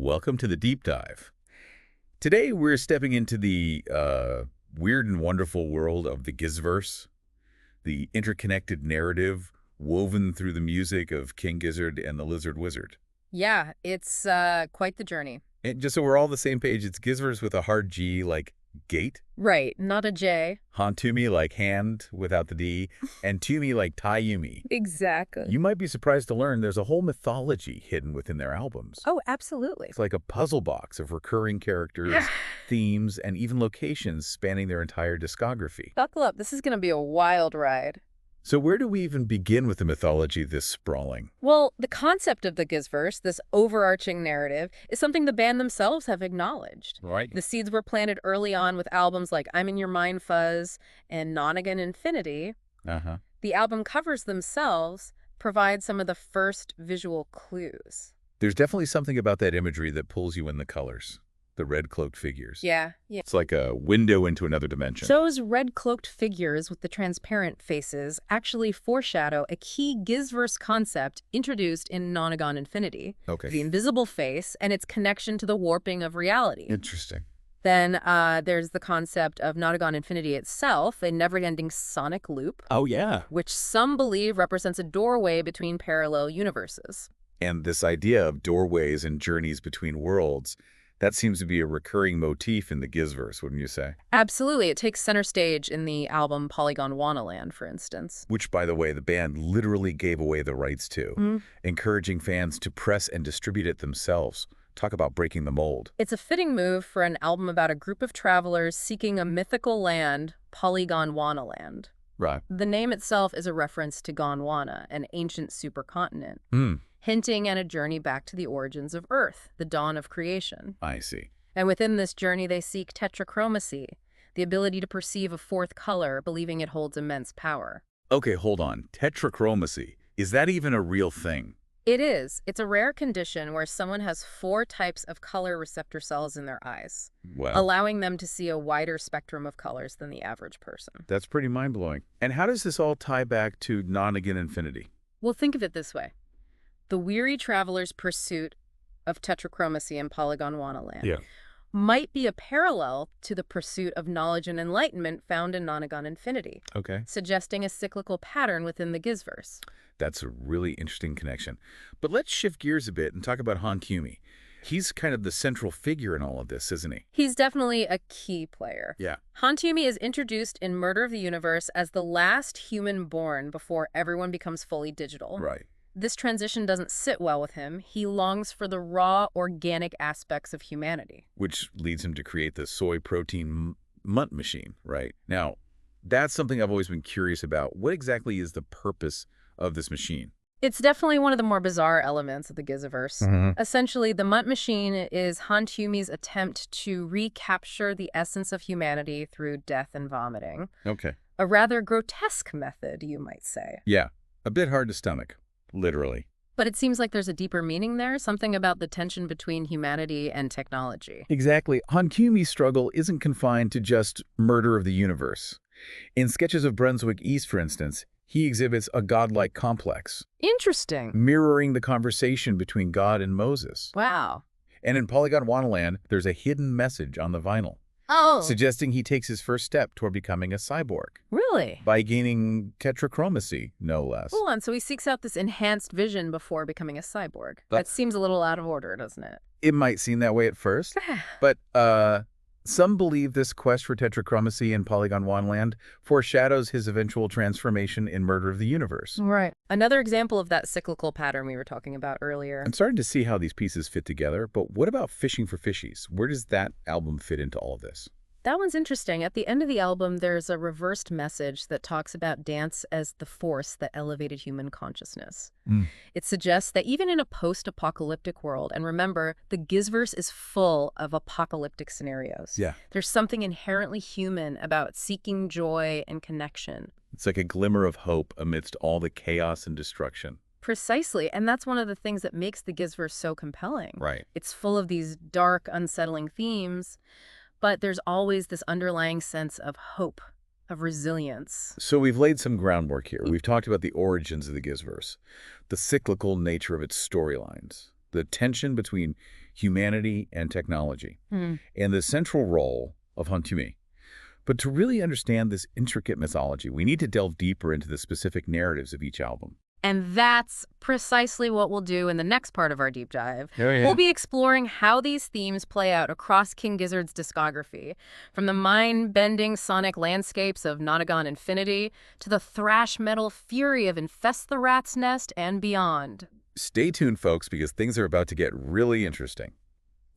Welcome to the deep dive. Today we're stepping into the weird and wonderful world of the Gizzverse, the interconnected narrative woven through the music of King Gizzard and the Lizard Wizard. Yeah, it's quite the journey. And just so we're all on the same page, it's Gizzverse with a hard G like gate, Right, not a J. Hantumi like hand without the D, and Tumi like Taiyumi. Exactly. You might be surprised to learn there's a whole mythology hidden within their albums. Oh, absolutely. It's like a puzzle box of recurring characters, themes, and even locations spanning their entire discography. Buckle up, this is going to be a wild ride. So where do we even begin with the mythology this sprawling? Well, the concept of the Gizzverse, this overarching narrative, is something the band themselves have acknowledged. Right. The seeds were planted early on with albums like I'm in Your Mind Fuzz and Nonagon Infinity. The album covers themselves provide some of the first visual clues. There's definitely something about that imagery that pulls you in the colors. The red-cloaked figures. Yeah. It's like a window into another dimension. Those red-cloaked figures with the transparent faces actually foreshadow a key Gizzverse concept introduced in Nonagon Infinity. Okay. The invisible face and its connection to the warping of reality. Interesting. Then there's the concept of Nonagon Infinity itself, a never-ending sonic loop. Oh, yeah. Which some believe represents a doorway between parallel universes. And this idea of doorways and journeys between worlds, that seems to be a recurring motif in the Gizzverse, wouldn't you say? Absolutely. It takes center stage in the album Polygon Wannaland, for instance. Which, by the way, the band literally gave away the rights to, encouraging fans to press and distribute it themselves. Talk about breaking the mold. It's a fitting move for an album about a group of travelers seeking a mythical land, Polygon Wannaland. Right. The name itself is a reference to Gondwana, an ancient supercontinent. Hinting at a journey back to the origins of Earth, the dawn of creation. I see. And within this journey, they seek tetrachromacy, the ability to perceive a fourth color, believing it holds immense power. Okay, hold on. Tetrachromacy. Is that even a real thing? It is. It's a rare condition where someone has 4 types of color receptor cells in their eyes, allowing them to see a wider spectrum of colors than the average person. That's pretty mind-blowing. And how does this all tie back to Nonagon Infinity? Well, think of it this way. The weary traveler's pursuit of tetrachromacy in Polygon Wannaland might be a parallel to the pursuit of knowledge and enlightenment found in Nonagon Infinity, suggesting a cyclical pattern within the Gizzverse. That's a really interesting connection. But let's shift gears a bit and talk about Hantumi. He's kind of the central figure in all of this, isn't he? He's definitely a key player. Yeah. Hantumi is introduced in Murder of the Universe as the last human born before everyone becomes fully digital. Right. This transition doesn't sit well with him. He longs for the raw, organic aspects of humanity. Which leads him to create the soy protein munt machine, right? Now, that's something I've always been curious about. What exactly is the purpose of this machine? It's definitely one of the more bizarre elements of the Gizzverse. Essentially, the munt machine is Hantumi's attempt to recapture the essence of humanity through death and vomiting. Okay. A rather grotesque method, you might say. Yeah, a bit hard to stomach. Literally. But it seems like there's a deeper meaning there, something about the tension between humanity and technology. Exactly. Hantumi's struggle isn't confined to just murder of the universe. In Sketches of Brunswick East, for instance, he exhibits a godlike complex. Interesting. Mirroring the conversation between God and Moses. Wow. And in Polygon Wannaland, there's a hidden message on the vinyl. Oh. Suggesting he takes his first step toward becoming a cyborg. Really? By gaining tetrachromacy, no less. Hold on, so he seeks out this enhanced vision before becoming a cyborg. That seems a little out of order, doesn't it? It might seem that way at first, but some believe this quest for tetrachromacy in Polygon Wannaland foreshadows his eventual transformation in Murder of the Universe. Right. Another example of that cyclical pattern we were talking about earlier. I'm starting to see how these pieces fit together, but what about Fishing for Fishies? Where does that album fit into all of this? That one's interesting. At the end of the album, there's a reversed message that talks about dance as the force that elevated human consciousness. It suggests that even in a post-apocalyptic world, and remember, the Gizzverse is full of apocalyptic scenarios. Yeah. There's something inherently human about seeking joy and connection. It's like a glimmer of hope amidst all the chaos and destruction. Precisely, and that's one of the things that makes the Gizzverse so compelling. Right. It's full of these dark, unsettling themes, but there's always this underlying sense of hope, of resilience. So we've laid some groundwork here. We've talked about the origins of the Gizzverse, the cyclical nature of its storylines, the tension between humanity and technology, and the central role of Hantumi. But to really understand this intricate mythology, we need to delve deeper into the specific narratives of each album. And that's precisely what we'll do in the next part of our deep dive. Oh, yeah. We'll be exploring how these themes play out across King Gizzard's discography, from the mind-bending sonic landscapes of Nonagon Infinity to the thrash metal fury of Infest the Rat's Nest and beyond. Stay tuned, folks, because things are about to get really interesting.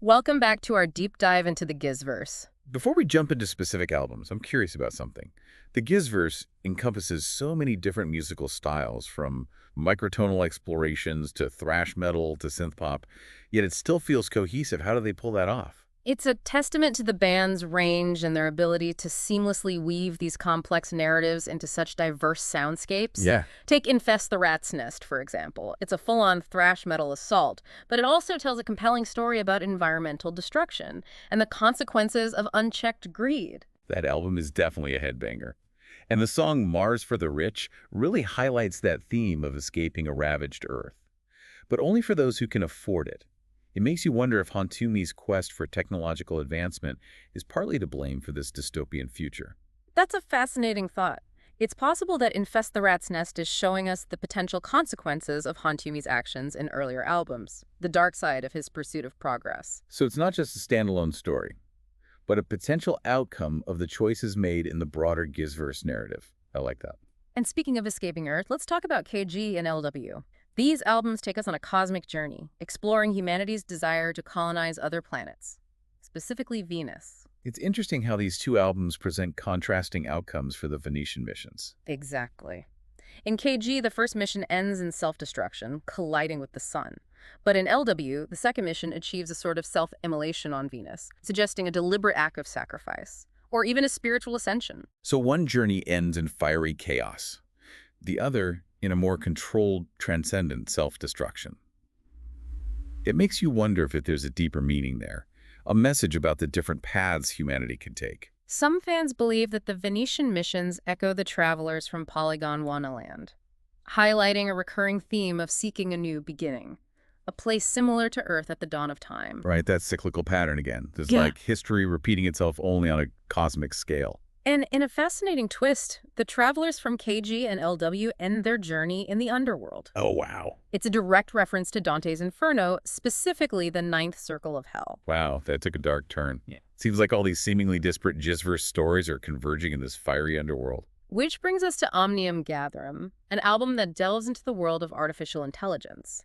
Welcome back to our deep dive into the Gizzverse. Before we jump into specific albums, I'm curious about something. The Gizzverse encompasses so many different musical styles, from microtonal explorations to thrash metal to synth pop, yet it still feels cohesive. How do they pull that off? It's a testament to the band's range and their ability to seamlessly weave these complex narratives into such diverse soundscapes. Yeah. Take Infest the Rat's Nest, for example. It's a full-on thrash metal assault, but it also tells a compelling story about environmental destruction and the consequences of unchecked greed. That album is definitely a headbanger. And the song Mars for the Rich really highlights that theme of escaping a ravaged Earth. But only for those who can afford it. It makes you wonder if Hantumi's quest for technological advancement is partly to blame for this dystopian future. That's a fascinating thought. It's possible that Infest the Rat's Nest is showing us the potential consequences of Hantumi's actions in earlier albums, the dark side of his pursuit of progress. So it's not just a standalone story, but a potential outcome of the choices made in the broader Gizzverse narrative. I like that. And speaking of escaping Earth, let's talk about KG and LW. These albums take us on a cosmic journey, exploring humanity's desire to colonize other planets, specifically Venus. It's interesting how these two albums present contrasting outcomes for the Venetian missions. Exactly. In KG, the first mission ends in self-destruction, colliding with the sun. But in LW, the second mission achieves a sort of self-immolation on Venus, suggesting a deliberate act of sacrifice, or even a spiritual ascension. So one journey ends in fiery chaos. The other in a more controlled, transcendent self-destruction. It makes you wonder if there's a deeper meaning there, a message about the different paths humanity can take. Some fans believe that the Venetian missions echo the travelers from Polygon Wonderland, highlighting a recurring theme of seeking a new beginning, a place similar to Earth at the dawn of time. Right, that cyclical pattern again. There's Yeah. like history repeating itself only on a cosmic scale. And in a fascinating twist, the travelers from KG and LW end their journey in the underworld. Oh, wow. It's a direct reference to Dante's Inferno, specifically the ninth circle of hell. Wow, that took a dark turn. Yeah. Seems like all these seemingly disparate Gizzverse stories are converging in this fiery underworld. Which brings us to Omnium Gatherum, an album that delves into the world of artificial intelligence,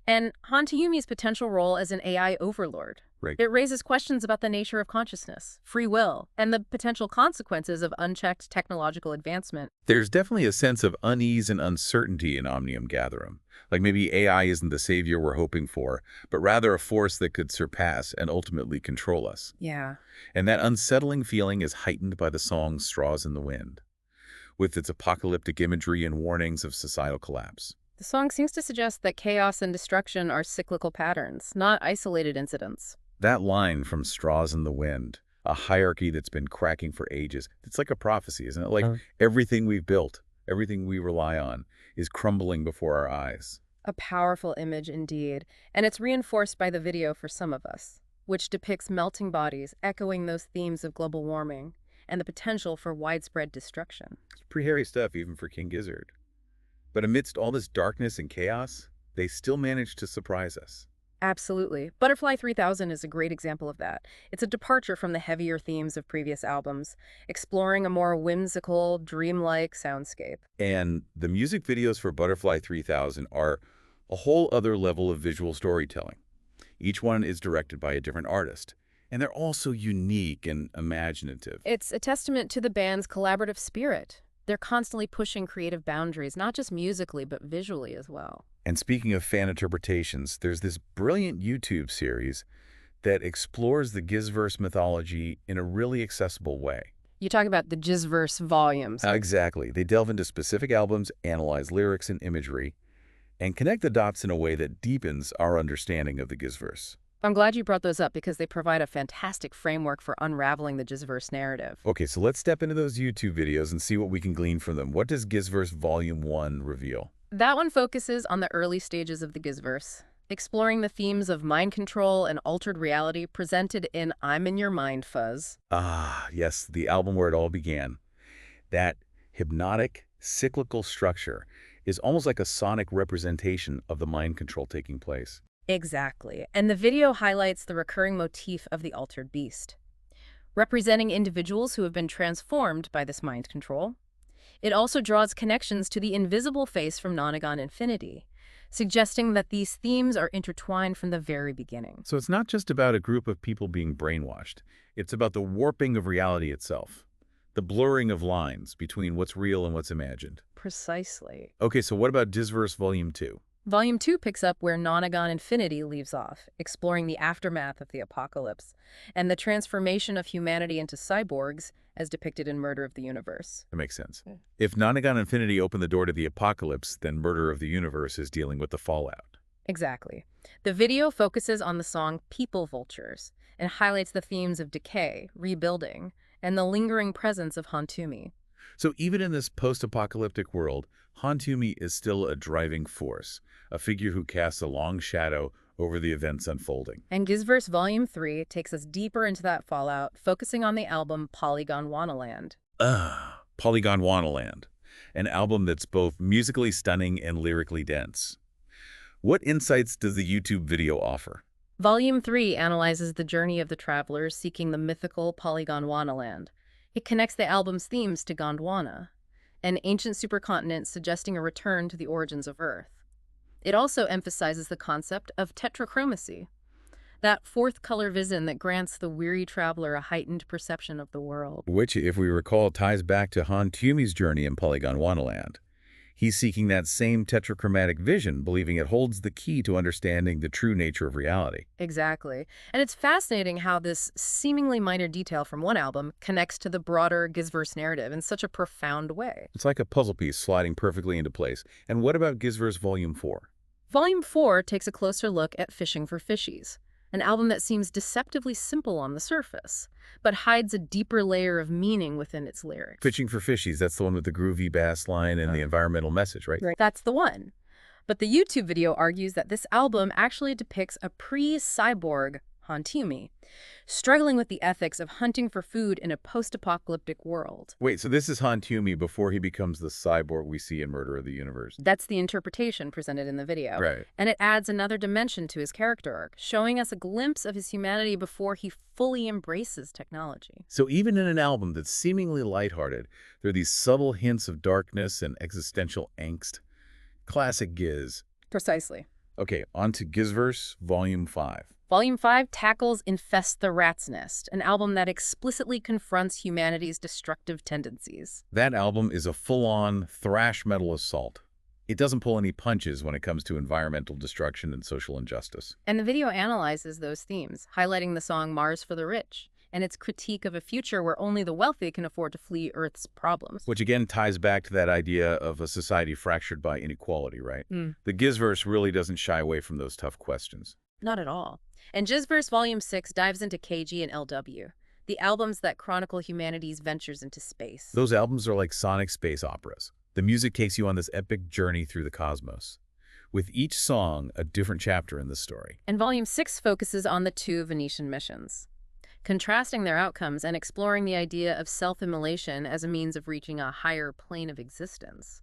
and Hantumi's potential role as an AI overlord. Right. It raises questions about the nature of consciousness, free will, and the potential consequences of unchecked technological advancement. There's definitely a sense of unease and uncertainty in Omnium Gatherum. Like maybe AI isn't the savior we're hoping for, but rather a force that could surpass and ultimately control us. Yeah. And that unsettling feeling is heightened by the song Straws in the Wind, with its apocalyptic imagery and warnings of societal collapse. The song seems to suggest that chaos and destruction are cyclical patterns, not isolated incidents. That line from Straws in the Wind, a hierarchy that's been cracking for ages, it's like a prophecy, isn't it? Like everything we've built, everything we rely on, is crumbling before our eyes. A powerful image indeed, and it's reinforced by the video for some of us, which depicts melting bodies echoing those themes of global warming and the potential for widespread destruction. It's pretty hairy stuff even for King Gizzard. But amidst all this darkness and chaos, they still manage to surprise us. Absolutely. Butterfly 3000 is a great example of that. It's a departure from the heavier themes of previous albums, exploring a more whimsical, dreamlike soundscape. And the music videos for Butterfly 3000 are a whole other level of visual storytelling. Each one is directed by a different artist, and they're all so unique and imaginative. It's a testament to the band's collaborative spirit. They're constantly pushing creative boundaries, not just musically, but visually as well. And speaking of fan interpretations, there's this brilliant YouTube series that explores the Gizzverse mythology in a really accessible way. You talk about the Gizzverse volumes. Exactly. They delve into specific albums, analyze lyrics and imagery, and connect the dots in a way that deepens our understanding of the Gizzverse. I'm glad you brought those up because they provide a fantastic framework for unraveling the Gizzverse narrative. Okay, so let's step into those YouTube videos and see what we can glean from them. What does Gizzverse Volume 1 reveal? That one focuses on the early stages of the Gizzverse, exploring the themes of mind control and altered reality presented in I'm in Your Mind Fuzz. Ah, yes, the album where it all began. That hypnotic, cyclical structure is almost like a sonic representation of the mind control taking place. Exactly. And the video highlights the recurring motif of the altered beast, representing individuals who have been transformed by this mind control. It also draws connections to the invisible face from Nonagon Infinity, suggesting that these themes are intertwined from the very beginning. So it's not just about a group of people being brainwashed. It's about the warping of reality itself, the blurring of lines between what's real and what's imagined. Precisely. Okay, so what about Gizzverse Volume 2? Volume 2 picks up where Nonagon Infinity leaves off, exploring the aftermath of the apocalypse and the transformation of humanity into cyborgs as depicted in Murder of the Universe. That makes sense. If Nonagon Infinity opened the door to the apocalypse, then Murder of the Universe is dealing with the fallout. Exactly. The video focuses on the song People Vultures and highlights the themes of decay, rebuilding, and the lingering presence of Hantumi. So even in this post-apocalyptic world, Hantumi is still a driving force, a figure who casts a long shadow over the events unfolding. And Gizzverse Volume 3 takes us deeper into that fallout, focusing on the album Polygon Wanaland. Polygon Wanaland, an album that's both musically stunning and lyrically dense. What insights does the YouTube video offer? Volume 3 analyzes the journey of the travelers seeking the mythical Polygon Wanaland. It connects the album's themes to Gondwana, an ancient supercontinent suggesting a return to the origins of Earth. It also emphasizes the concept of tetrachromacy, that fourth color vision that grants the weary traveler a heightened perception of the world. Which, if we recall, ties back to Hantumi's journey in Polygon Wanaland. He's seeking that same tetrachromatic vision, believing it holds the key to understanding the true nature of reality. Exactly. And it's fascinating how this seemingly minor detail from one album connects to the broader Gizzverse narrative in such a profound way. It's like a puzzle piece sliding perfectly into place. And what about Gizzverse Volume 4? Volume 4 takes a closer look at Fishing for Fishies, an album that seems deceptively simple on the surface, but hides a deeper layer of meaning within its lyrics. Fishing for Fishies, that's the one with the groovy bass line and the environmental message, right? Right. That's the one. But the YouTube video argues that this album actually depicts a pre-cyborg Hantumi, struggling with the ethics of hunting for food in a post-apocalyptic world. Wait, so this is Hantumi before he becomes the cyborg we see in Murder of the Universe. That's the interpretation presented in the video. Right. And it adds another dimension to his character arc, showing us a glimpse of his humanity before he fully embraces technology. So even in an album that's seemingly lighthearted, there are these subtle hints of darkness and existential angst. Classic Giz. Precisely. Okay, on to Gizzverse Volume 5. Volume 5 tackles Infest the Rat's Nest, an album that explicitly confronts humanity's destructive tendencies. That album is a full-on thrash metal assault. It doesn't pull any punches when it comes to environmental destruction and social injustice. And the video analyzes those themes, highlighting the song Mars for the Rich and its critique of a future where only the wealthy can afford to flee Earth's problems. Which again ties back to that idea of a society fractured by inequality, right? The Gizzverse really doesn't shy away from those tough questions. Not at all. And Gizzverse Volume 6 dives into KG and LW, the albums that chronicle humanity's ventures into space. Those albums are like sonic space operas. The music takes you on this epic journey through the cosmos, with each song a different chapter in the story. And Volume 6 focuses on the two Venetian missions, contrasting their outcomes and exploring the idea of self-immolation as a means of reaching a higher plane of existence.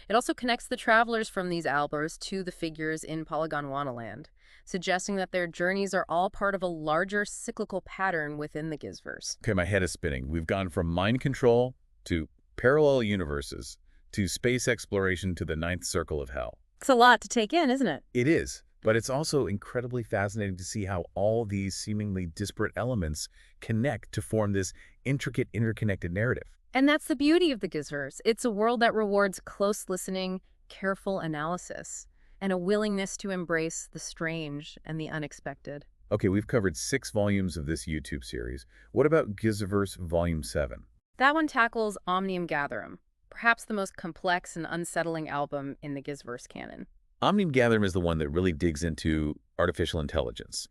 It also connects the travelers from these albums to the figures in Polygon Wanaland, suggesting that their journeys are all part of a larger cyclical pattern within the Gizzverse. Okay, my head is spinning. We've gone from mind control to parallel universes to space exploration to the ninth circle of hell. It's a lot to take in, isn't it? It is, but it's also incredibly fascinating to see how all these seemingly disparate elements connect to form this intricate, interconnected narrative. And that's the beauty of the Gizzverse. It's a world that rewards close listening, careful analysis, and a willingness to embrace the strange and the unexpected. Okay, we've covered 6 volumes of this YouTube series. What about Gizzverse Volume 7? That one tackles Omnium Gatherum, perhaps the most complex and unsettling album in the Gizzverse canon. Omnium Gatherum is the one that really digs into artificial intelligence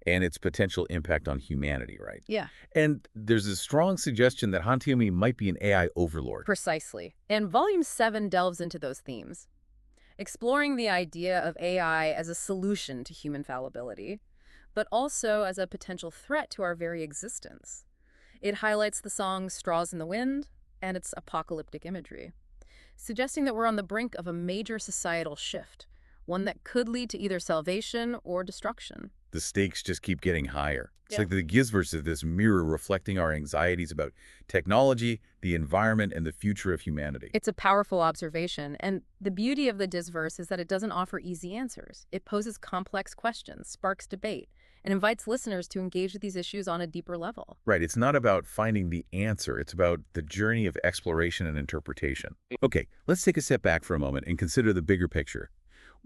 and its potential impact on humanity, right? Yeah. And there's a strong suggestion that Hantumi might be an AI overlord. Precisely. And Volume 7 delves into those themes, exploring the idea of AI as a solution to human fallibility, but also as a potential threat to our very existence. It highlights the song Straws in the Wind and its apocalyptic imagery, suggesting that we're on the brink of a major societal shift, one that could lead to either salvation or destruction. The stakes just keep getting higher. It's Yeah. like the Gizzverse is this mirror reflecting our anxieties about technology, the environment, and the future of humanity. It's a powerful observation, and the beauty of the Gizzverse is that it doesn't offer easy answers. It poses complex questions, sparks debate, and invites listeners to engage with these issues on a deeper level. Right, it's not about finding the answer. It's about the journey of exploration and interpretation. Okay, let's take a step back for a moment and consider the bigger picture.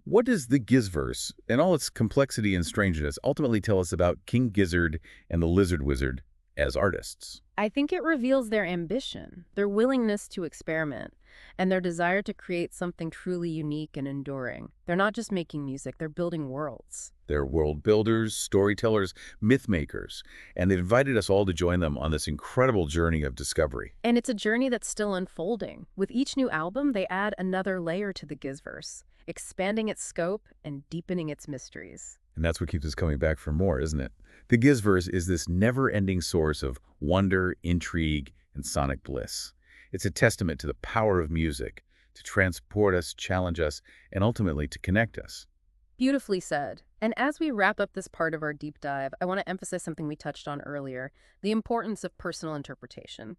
What does the Gizzverse, and all its complexity and strangeness, ultimately tell us about King Gizzard and the Lizard Wizard as artists? I think it reveals their ambition, their willingness to experiment, and their desire to create something truly unique and enduring. They're not just making music, they're building worlds. They're world builders, storytellers, myth makers, and they invited us all to join them on this incredible journey of discovery. And it's a journey that's still unfolding. With each new album, they add another layer to the Gizzverse, expanding its scope and deepening its mysteries. And that's what keeps us coming back for more, isn't it? The Gizzverse is this never-ending source of wonder, intrigue, and sonic bliss. It's a testament to the power of music, to transport us, challenge us, and ultimately to connect us. Beautifully said. And as we wrap up this part of our deep dive, I want to emphasize something we touched on earlier, the importance of personal interpretation.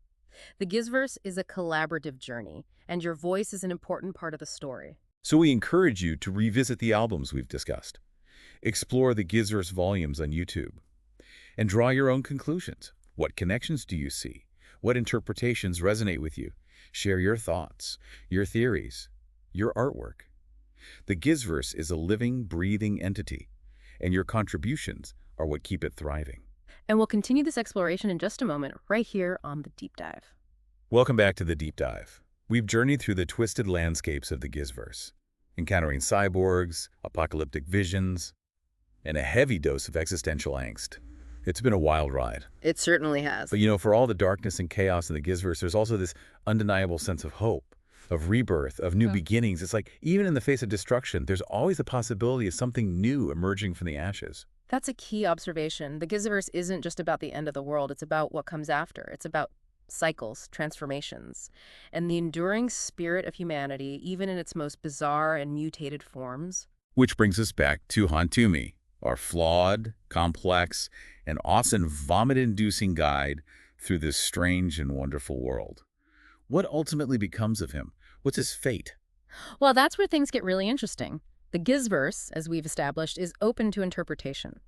The Gizzverse is a collaborative journey, and your voice is an important part of the story. So we encourage you to revisit the albums we've discussed. Explore the Gizzverse volumes on YouTube. And draw your own conclusions. What connections do you see? What interpretations resonate with you? Share your thoughts, your theories, your artwork. The Gizzverse is a living, breathing entity, and your contributions are what keep it thriving. And we'll continue this exploration in just a moment, right here on The Deep Dive. Welcome back to The Deep Dive. We've journeyed through the twisted landscapes of the Gizzverse, encountering cyborgs, apocalyptic visions, and a heavy dose of existential angst. It's been a wild ride. It certainly has. But for all the darkness and chaos in the Gizzverse, there's also this undeniable sense of hope, of rebirth, of new beginnings. It's like, even in the face of destruction, there's always the possibility of something new emerging from the ashes. That's a key observation. The Gizzverse isn't just about the end of the world. It's about what comes after. It's about cycles, transformations, and the enduring spirit of humanity, even in its most bizarre and mutated forms. Which brings us back to Hantumi, our flawed, complex, and often vomit-inducing guide through this strange and wonderful world. What ultimately becomes of him? What's his fate? Well, that's where things get really interesting. The Gizzverse, as we've established, is open to interpretation.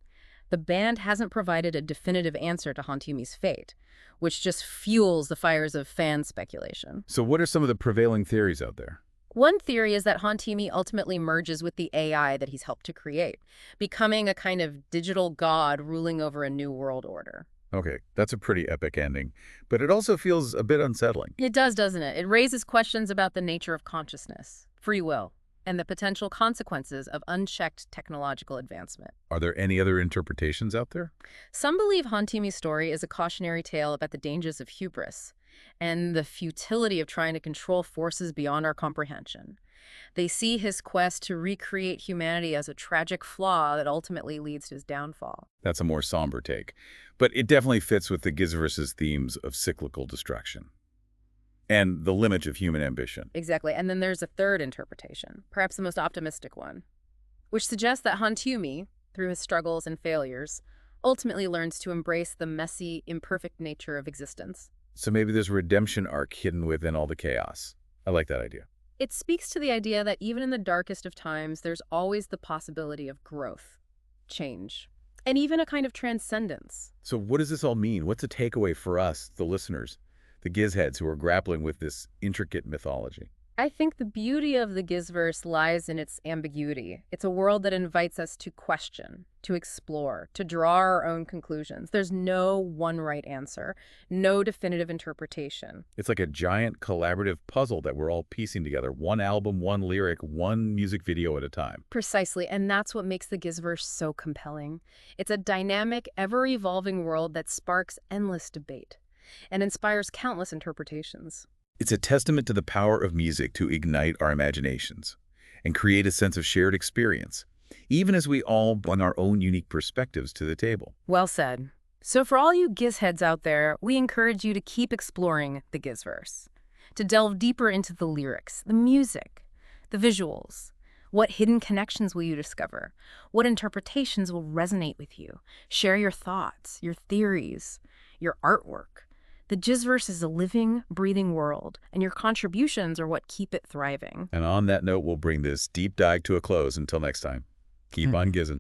The band hasn't provided a definitive answer to Hantumi's fate, which just fuels the fires of fan speculation. So what are some of the prevailing theories out there? One theory is that Hantumi ultimately merges with the AI that he's helped to create, becoming a kind of digital god ruling over a new world order. Okay, that's a pretty epic ending, but it also feels a bit unsettling. It does, doesn't it? It raises questions about the nature of consciousness, free will, and the potential consequences of unchecked technological advancement. Are there any other interpretations out there? Some believe Hantumi's story is a cautionary tale about the dangers of hubris and the futility of trying to control forces beyond our comprehension. They see his quest to recreate humanity as a tragic flaw that ultimately leads to his downfall. That's a more somber take, but it definitely fits with the Gizzverse's themes of cyclical destruction and the limit of human ambition. Exactly. And then there's a third interpretation, perhaps the most optimistic one, which suggests that Hantumi, through his struggles and failures, ultimately learns to embrace the messy, imperfect nature of existence. So maybe there's a redemption arc hidden within all the chaos. I like that idea. It speaks to the idea that even in the darkest of times, there's always the possibility of growth, change, and even a kind of transcendence. So what does this all mean? What's a takeaway for us, the listeners, the Gizzheads who are grappling with this intricate mythology? I think the beauty of the Gizzverse lies in its ambiguity. It's a world that invites us to question, to explore, to draw our own conclusions. There's no one right answer, no definitive interpretation. It's like a giant collaborative puzzle that we're all piecing together, one album, one lyric, one music video at a time. Precisely, and that's what makes the Gizzverse so compelling. It's a dynamic, ever-evolving world that sparks endless debate and inspires countless interpretations. It's a testament to the power of music to ignite our imaginations and create a sense of shared experience, even as we all bring our own unique perspectives to the table. Well said. So for all you Giz heads out there, we encourage you to keep exploring the Gizzverse, to delve deeper into the lyrics, the music, the visuals. What hidden connections will you discover? What interpretations will resonate with you? Share your thoughts, your theories, your artwork. The Gizzverse is a living, breathing world, and your contributions are what keep it thriving. And on that note, we'll bring this deep dive to a close. Until next time, keep on gizzing.